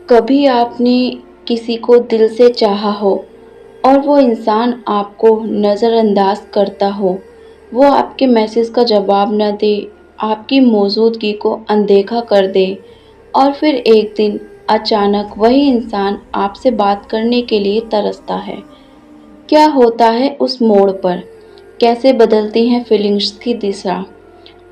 कभी आपने किसी को दिल से चाहा हो और वो इंसान आपको नज़रअंदाज करता हो, वो आपके मैसेज का जवाब न दे, आपकी मौजूदगी को अनदेखा कर दे और फिर एक दिन अचानक वही इंसान आपसे बात करने के लिए तरसता है। क्या होता है उस मोड़ पर? कैसे बदलती हैं फीलिंग्स की दिशा?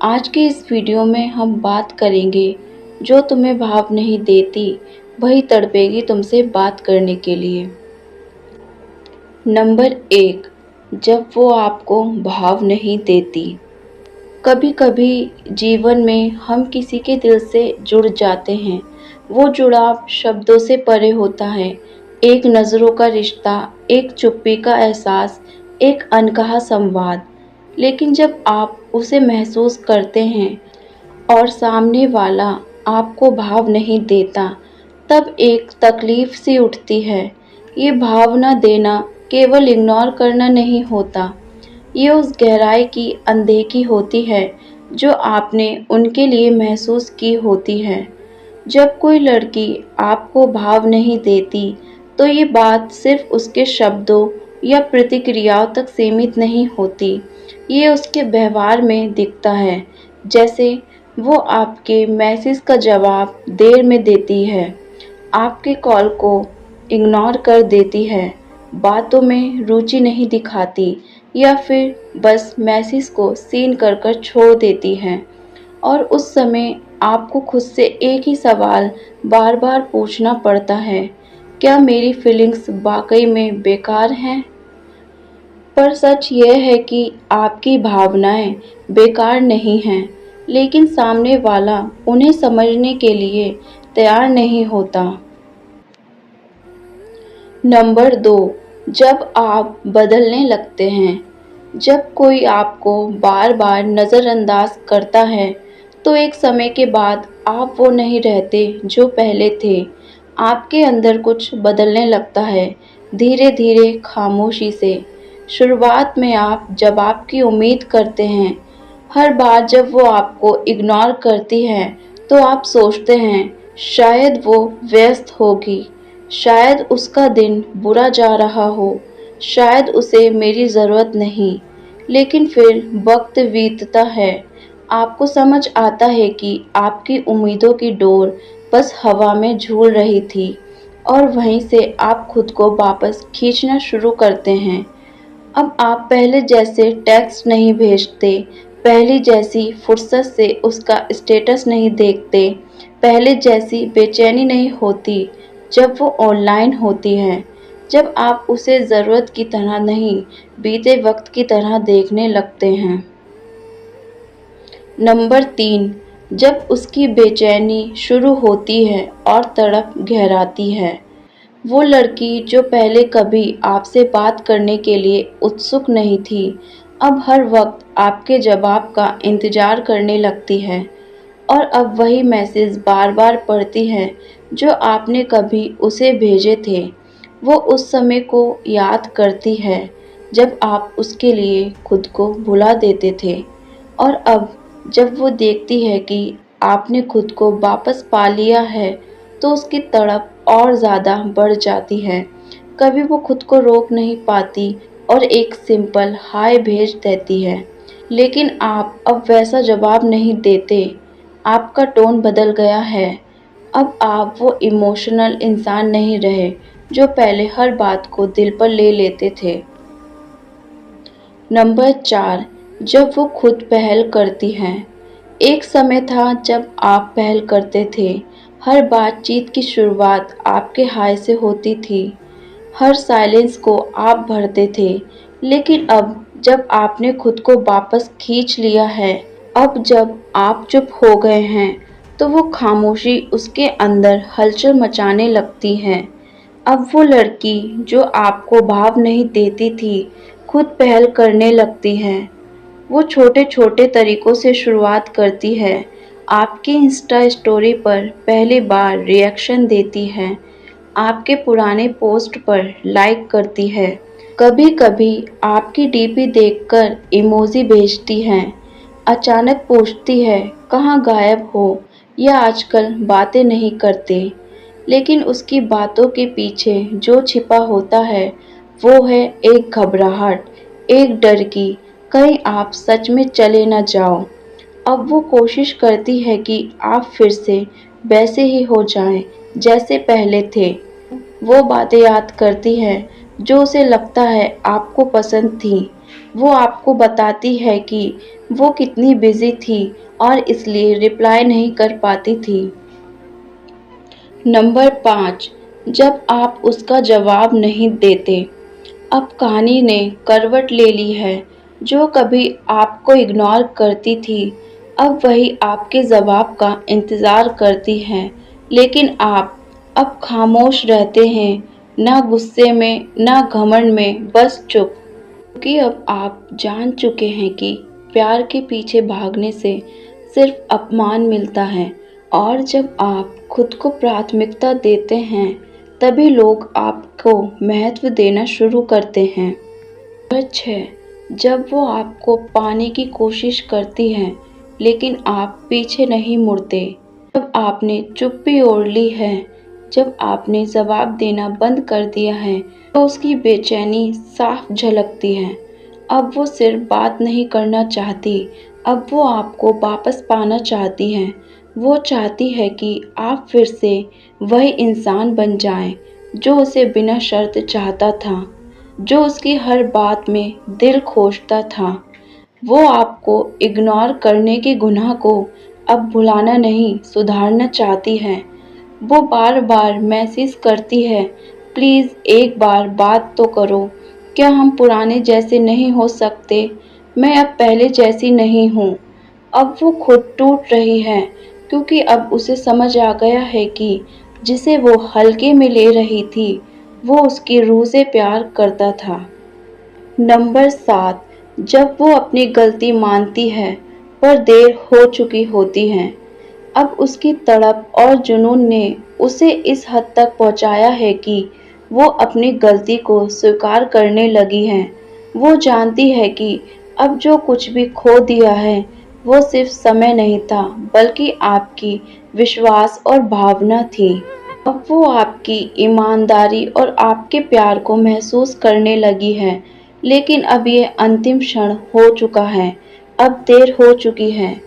आज के इस वीडियो में हम बात करेंगे। जो तुम्हें भाव नहीं देती वही तड़पेगी तुमसे बात करने के लिए। नंबर 1, जब वो आपको भाव नहीं देती। कभी कभी जीवन में हम किसी के दिल से जुड़ जाते हैं। वो जुड़ाव शब्दों से परे होता है। एक नज़रों का रिश्ता, एक चुप्पी का एहसास, एक अनकहा संवाद। लेकिन जब आप उसे महसूस करते हैं और सामने वाला आपको भाव नहीं देता, तब एक तकलीफ सी उठती है। ये भाव न देना केवल इग्नोर करना नहीं होता, ये उस गहराई की अनदेखी होती है जो आपने उनके लिए महसूस की होती है। जब कोई लड़की आपको भाव नहीं देती, तो ये बात सिर्फ उसके शब्दों या प्रतिक्रियाओं तक सीमित नहीं होती। ये उसके व्यवहार में दिखता है, जैसे वो आपके मैसेज का जवाब देर में देती है, आपके कॉल को इग्नोर कर देती है, बातों में रुचि नहीं दिखाती या फिर बस मैसेज को सीन कर कर छोड़ देती है। और उस समय आपको खुद से एक ही सवाल बार बार पूछना पड़ता है, क्या मेरी फीलिंग्स वाकई में बेकार हैं? पर सच यह है कि आपकी भावनाएं बेकार नहीं हैं, लेकिन सामने वाला उन्हें समझने के लिए तैयार नहीं होता। नंबर 2, जब आप बदलने लगते हैं। जब कोई आपको बार बार नज़रअंदाज करता है, तो एक समय के बाद आप वो नहीं रहते जो पहले थे। आपके अंदर कुछ बदलने लगता है, धीरे धीरे, खामोशी से। शुरुआत में आप जवाब की उम्मीद करते हैं। हर बार जब वो आपको इग्नोर करती है, तो आप सोचते हैं शायद वो व्यस्त होगी, शायद उसका दिन बुरा जा रहा हो, शायद उसे मेरी ज़रूरत नहीं। लेकिन फिर वक्त बीतता है, आपको समझ आता है कि आपकी उम्मीदों की डोर बस हवा में झूल रही थी और वहीं से आप खुद को वापस खींचना शुरू करते हैं। अब आप पहले जैसे टेक्स्ट नहीं भेजते, पहले जैसी फुर्सत से उसका स्टेटस नहीं देखते, पहले जैसी बेचैनी नहीं होती जब वो ऑनलाइन होती है। जब आप उसे ज़रूरत की तरह नहीं, बीते वक्त की तरह देखने लगते हैं। नंबर 3, जब उसकी बेचैनी शुरू होती है और तड़प गहराती है। वो लड़की जो पहले कभी आपसे बात करने के लिए उत्सुक नहीं थी, अब हर वक्त आपके जवाब का इंतज़ार करने लगती है और अब वही मैसेज बार बार पढ़ती है जो आपने कभी उसे भेजे थे। वो उस समय को याद करती है जब आप उसके लिए खुद को भुला देते थे, और अब जब वो देखती है कि आपने खुद को वापस पा लिया है, तो उसकी तड़प और ज़्यादा बढ़ जाती है। कभी वो खुद को रोक नहीं पाती और एक सिंपल हाय भेज देती है, लेकिन आप अब वैसा जवाब नहीं देते। आपका टोन बदल गया है। अब आप वो इमोशनल इंसान नहीं रहे जो पहले हर बात को दिल पर ले लेते थे। नंबर 4, जब वो खुद पहल करती हैं। एक समय था जब आप पहल करते थे। हर बातचीत की शुरुआत आपके हाय से होती थी, हर साइलेंस को आप भरते थे। लेकिन अब जब आपने खुद को वापस खींच लिया है, अब जब आप चुप हो गए हैं, तो वो खामोशी उसके अंदर हलचल मचाने लगती है। अब वो लड़की जो आपको भाव नहीं देती थी, खुद पहल करने लगती है। वो छोटे छोटे तरीकों से शुरुआत करती है। आपकी इंस्टा स्टोरी पर पहली बार रिएक्शन देती है, आपके पुराने पोस्ट पर लाइक करती है, कभी कभी आपकी डीपी देखकर इमोजी भेजती हैं। अचानक पूछती है कहाँ गायब हो, या आजकल बातें नहीं करते। लेकिन उसकी बातों के पीछे जो छिपा होता है वो है एक घबराहट, एक डर कि कहीं आप सच में चले ना जाओ। अब वो कोशिश करती है कि आप फिर से वैसे ही हो जाएं जैसे पहले थे। वो बातें याद करती है जो उसे लगता है आपको पसंद थी। वो आपको बताती है कि वो कितनी बिजी थी और इसलिए रिप्लाई नहीं कर पाती थी। नंबर 5, जब आप उसका जवाब नहीं देते। अब कहानी ने करवट ले ली है। जो कभी आपको इग्नोर करती थी, अब वही आपके जवाब का इंतज़ार करती है। लेकिन आप अब खामोश रहते हैं, ना गुस्से में, ना घमंड में, बस चुप। क्योंकि अब आप जान चुके हैं कि प्यार के पीछे भागने से सिर्फ अपमान मिलता है, और जब आप खुद को प्राथमिकता देते हैं, तभी लोग आपको महत्व देना शुरू करते हैं। नंबर 6, जब वो आपको पाने की कोशिश करती है, लेकिन आप पीछे नहीं मुड़ते। जब आपने चुप्पी ओढ़ ली है, जब आपने जवाब देना बंद कर दिया है, तो उसकी बेचैनी साफ झलकती है। अब वो सिर्फ बात नहीं करना चाहती, अब वो आपको वापस पाना चाहती है। वो चाहती है कि आप फिर से वही इंसान बन जाएं, जो उसे बिना शर्त चाहता था, जो उसकी हर बात में दिल खोजता था। वो आपको इग्नोर करने के गुनाह को अब भुलाना नहीं, सुधारना चाहती है। वो बार-बार मैसेज करती है, प्लीज़ एक बार बात तो करो। क्या हम पुराने जैसे नहीं हो सकते? मैं अब पहले जैसी नहीं हूँ। अब वो खुद टूट रही है, क्योंकि अब उसे समझ आ गया है कि जिसे वो हल्के में ले रही थी, वो उसकी रूह से प्यार करता था। नंबर 7, जब वो अपनी गलती मानती है पर देर हो चुकी होती है। अब उसकी तड़प और जुनून ने उसे इस हद तक पहुंचाया है कि वो अपनी गलती को स्वीकार करने लगी है। वो जानती है कि अब जो कुछ भी खो दिया है वो सिर्फ समय नहीं था, बल्कि आपकी विश्वास और भावना थी। अब वो आपकी ईमानदारी और आपके प्यार को महसूस करने लगी है। लेकिन अब ये अंतिम क्षण हो चुका है, अब देर हो चुकी है।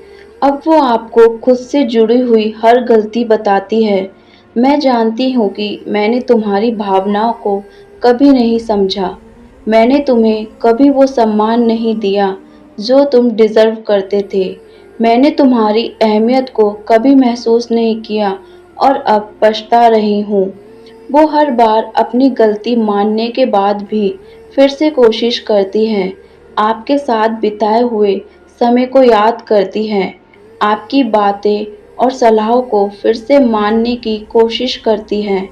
अब वो आपको खुद से जुड़ी हुई हर गलती बताती है। मैं जानती हूँ कि मैंने तुम्हारी भावनाओं को कभी नहीं समझा। मैंने तुम्हें कभी वो सम्मान नहीं दिया जो तुम डिज़र्व करते थे। मैंने तुम्हारी अहमियत को कभी महसूस नहीं किया और अब पछता रही हूँ। वो हर बार अपनी गलती मानने के बाद भी फिर से कोशिश करती है। आपके साथ बिताए हुए समय को याद करती है। आपकी बातें और सलाहों को फिर से मानने की कोशिश करती है।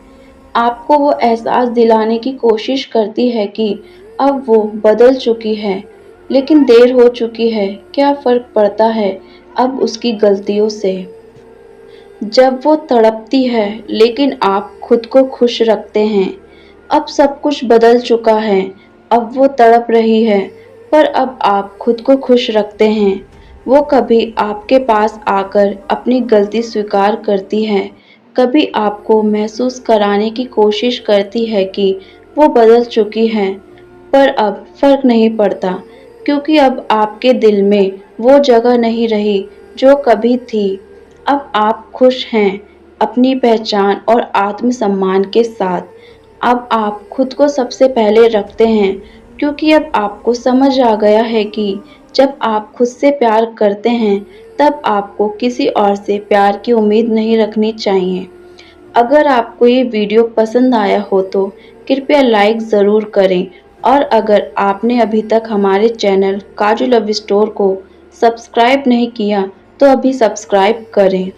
आपको वो एहसास दिलाने की कोशिश करती है कि अब वो बदल चुकी है। लेकिन देर हो चुकी है, क्या फ़र्क पड़ता है अब उसकी गलतियों से। जब वो तड़पती है लेकिन आप खुद को खुश रखते हैं। अब सब कुछ बदल चुका है, अब वो तड़प रही है, पर अब आप खुद को खुश रखते हैं। वो कभी आपके पास आकर अपनी गलती स्वीकार करती है, कभी आपको महसूस कराने की कोशिश करती है कि वो बदल चुकी है, पर अब फ़र्क नहीं पड़ता, क्योंकि अब आपके दिल में वो जगह नहीं रही जो कभी थी। अब आप खुश हैं अपनी पहचान और आत्मसम्मान के साथ। अब आप खुद को सबसे पहले रखते हैं, क्योंकि अब आपको समझ आ गया है कि जब आप खुद से प्यार करते हैं, तब आपको किसी और से प्यार की उम्मीद नहीं रखनी चाहिए। अगर आपको ये वीडियो पसंद आया हो तो कृपया लाइक ज़रूर करें, और अगर आपने अभी तक हमारे चैनल काजू लव स्टोर को सब्सक्राइब नहीं किया तो अभी सब्सक्राइब करें।